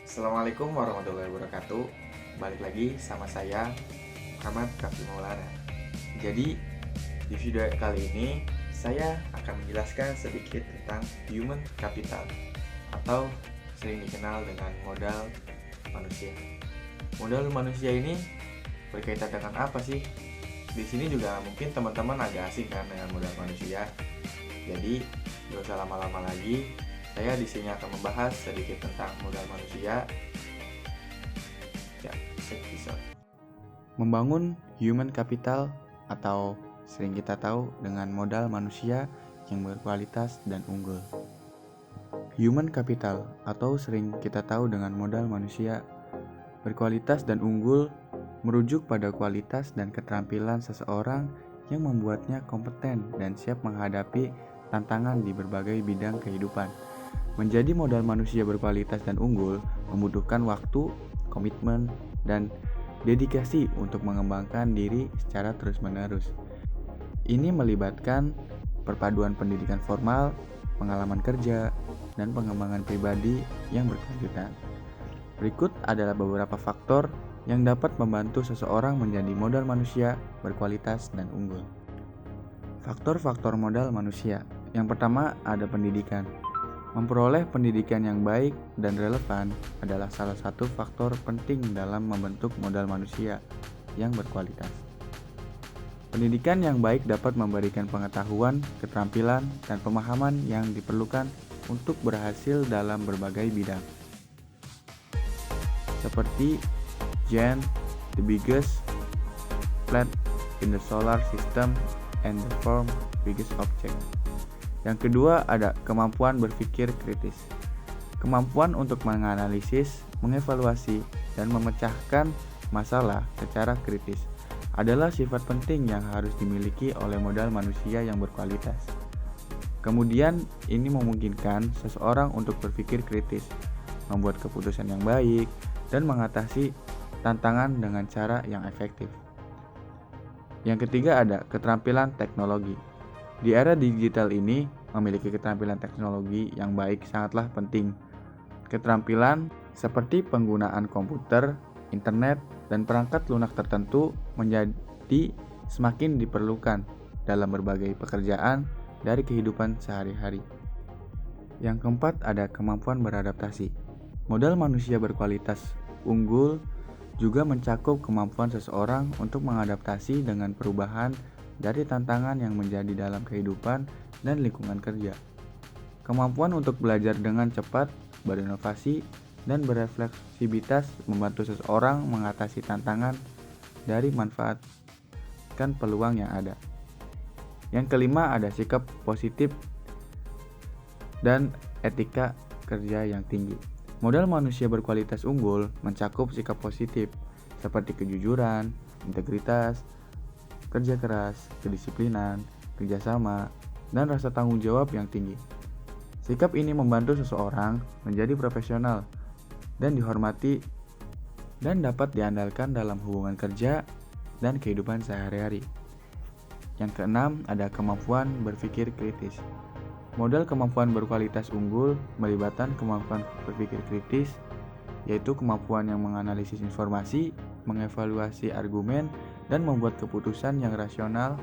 Assalamualaikum warahmatullahi wabarakatuh. Balik lagi sama saya Muhammad Kafi Maulana. Jadi di video kali ini saya akan menjelaskan sedikit tentang human capital atau sering dikenal dengan modal manusia. Modal manusia ini berkaitan dengan apa sih? Di sini juga mungkin teman-teman agak asing kan dengan modal manusia. Jadi gak usah lama-lama lagi. Saya di sini akan membahas sedikit tentang modal manusia. Ya, episode. Membangun human capital atau sering kita tahu dengan modal manusia yang berkualitas dan unggul. Human capital atau sering kita tahu dengan modal manusia berkualitas dan unggul merujuk pada kualitas dan keterampilan seseorang yang membuatnya kompeten dan siap menghadapi tantangan di berbagai bidang kehidupan. Menjadi modal manusia berkualitas dan unggul membutuhkan waktu, komitmen, dan dedikasi untuk mengembangkan diri secara terus-menerus. Ini melibatkan perpaduan pendidikan formal, pengalaman kerja, dan pengembangan pribadi yang berkelanjutan. Berikut adalah beberapa faktor yang dapat membantu seseorang menjadi modal manusia berkualitas dan unggul. Faktor-faktor modal manusia. Yang pertama ada pendidikan. Memperoleh pendidikan yang baik dan relevan adalah salah satu faktor penting dalam membentuk modal manusia yang berkualitas. Pendidikan yang baik dapat memberikan pengetahuan, keterampilan, dan pemahaman yang diperlukan untuk berhasil dalam berbagai bidang. Seperti Jan, the biggest planet in the solar system and the fourth biggest object. Yang kedua ada kemampuan berpikir kritis. Kemampuan untuk menganalisis, mengevaluasi, dan memecahkan masalah secara kritis adalah sifat penting yang harus dimiliki oleh modal manusia yang berkualitas. Kemudian ini memungkinkan seseorang untuk berpikir kritis, membuat keputusan yang baik, dan mengatasi tantangan dengan cara yang efektif. Yang ketiga ada keterampilan teknologi. Di era digital ini, memiliki keterampilan teknologi yang baik sangatlah penting. Keterampilan seperti penggunaan komputer, internet, dan perangkat lunak tertentu menjadi semakin diperlukan dalam berbagai pekerjaan dari kehidupan sehari-hari. Yang keempat ada kemampuan beradaptasi. Modal manusia berkualitas unggul juga mencakup kemampuan seseorang untuk mengadaptasi dengan perubahan dari tantangan yang menjadi dalam kehidupan dan lingkungan kerja. Kemampuan untuk belajar dengan cepat, berinovasi, dan berefleksibilitas membantu seseorang mengatasi tantangan dari manfaatkan peluang yang ada. Yang kelima ada sikap positif dan etika kerja yang tinggi. Modal manusia berkualitas unggul mencakup sikap positif seperti kejujuran, integritas, kerja keras, kedisiplinan, kerjasama, dan rasa tanggung jawab yang tinggi. Sikap ini membantu seseorang menjadi profesional dan dihormati dan dapat diandalkan dalam hubungan kerja dan kehidupan sehari-hari. Yang keenam ada kemampuan berpikir kritis. Modal kemampuan berkualitas unggul melibatkan kemampuan berpikir kritis, yaitu kemampuan yang menganalisis informasi, mengevaluasi argumen, dan membuat keputusan yang rasional.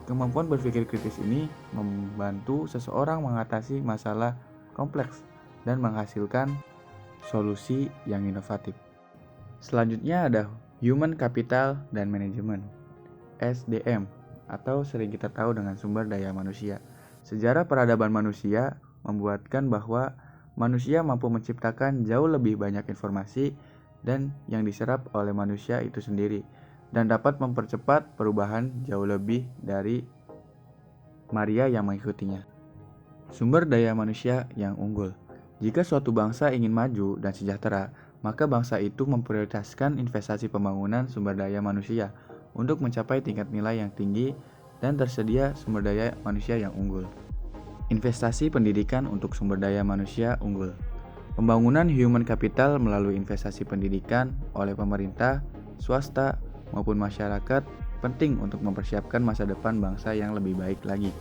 Kemampuan berpikir kritis ini membantu seseorang mengatasi masalah kompleks dan menghasilkan solusi yang inovatif. Selanjutnya ada Human Capital dan Management, SDM, atau sering kita tahu dengan sumber daya manusia. Sejarah peradaban manusia membuatkan bahwa manusia mampu menciptakan jauh lebih banyak informasi dan yang diserap oleh manusia itu sendiri, dan dapat mempercepat perubahan jauh lebih dari Maria yang mengikutinya. Sumber daya manusia yang unggul. Jika suatu bangsa ingin maju dan sejahtera, maka bangsa itu memprioritaskan investasi pembangunan sumber daya manusia untuk mencapai tingkat nilai yang tinggi dan tersedia sumber daya manusia yang unggul. Investasi pendidikan untuk sumber daya manusia unggul. Pembangunan human capital melalui investasi pendidikan oleh pemerintah, swasta, maupun masyarakat penting untuk mempersiapkan masa depan bangsa yang lebih baik lagi.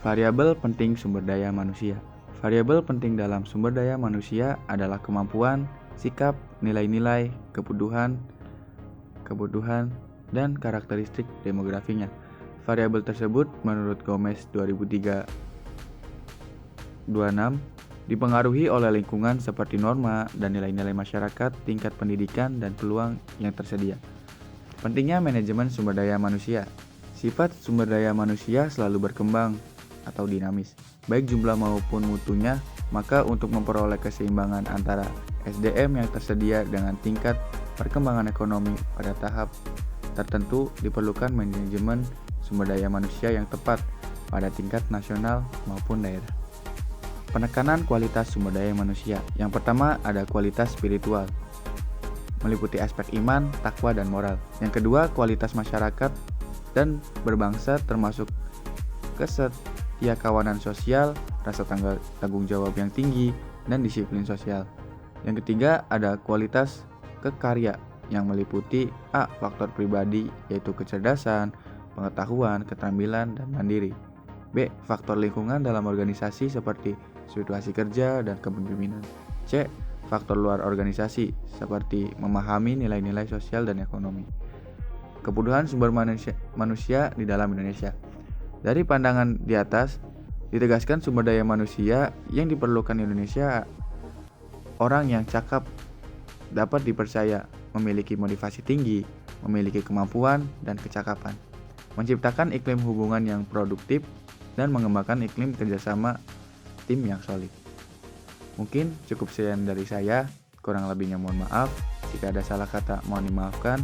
Variabel penting sumber daya manusia. Variabel penting dalam sumber daya manusia adalah kemampuan, sikap, nilai-nilai, kebutuhan, dan karakteristik demografinya. Variabel tersebut menurut Gomez 2003-26 dipengaruhi oleh lingkungan seperti norma dan nilai-nilai masyarakat, tingkat pendidikan, dan peluang yang tersedia. Pentingnya manajemen sumber daya manusia. Sifat sumber daya manusia selalu berkembang atau dinamis, baik jumlah maupun mutunya. Maka untuk memperoleh keseimbangan antara SDM yang tersedia dengan tingkat perkembangan ekonomi pada tahap tertentu diperlukan manajemen sumber daya manusia yang tepat pada tingkat nasional maupun daerah. Penekanan kualitas sumber daya manusia. Yang pertama ada kualitas spiritual, meliputi aspek iman, takwa, dan moral. Yang kedua kualitas masyarakat dan berbangsa termasuk kesetiakawanan sosial, rasa tanggung jawab yang tinggi, dan disiplin sosial. Yang ketiga ada kualitas kekarya yang meliputi A. Faktor pribadi yaitu kecerdasan, pengetahuan, keterampilan, dan mandiri. B. Faktor lingkungan dalam organisasi seperti situasi kerja dan kepemimpinan. C. Faktor luar organisasi seperti memahami nilai-nilai sosial dan ekonomi. Kebutuhan sumber manusia di dalam Indonesia. Dari pandangan di atas, ditegaskan sumber daya manusia yang diperlukan Indonesia orang yang cakap, dapat dipercaya, memiliki motivasi tinggi, memiliki kemampuan dan kecakapan, menciptakan iklim hubungan yang produktif, dan mengembangkan iklim kerjasama tim yang solid. Mungkin cukup sekian dari saya, kurang lebihnya mohon maaf. Jika ada salah kata mohon dimaafkan.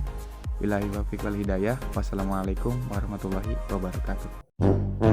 Billahi taufiq wal hidayah. Wassalamualaikum warahmatullahi wabarakatuh.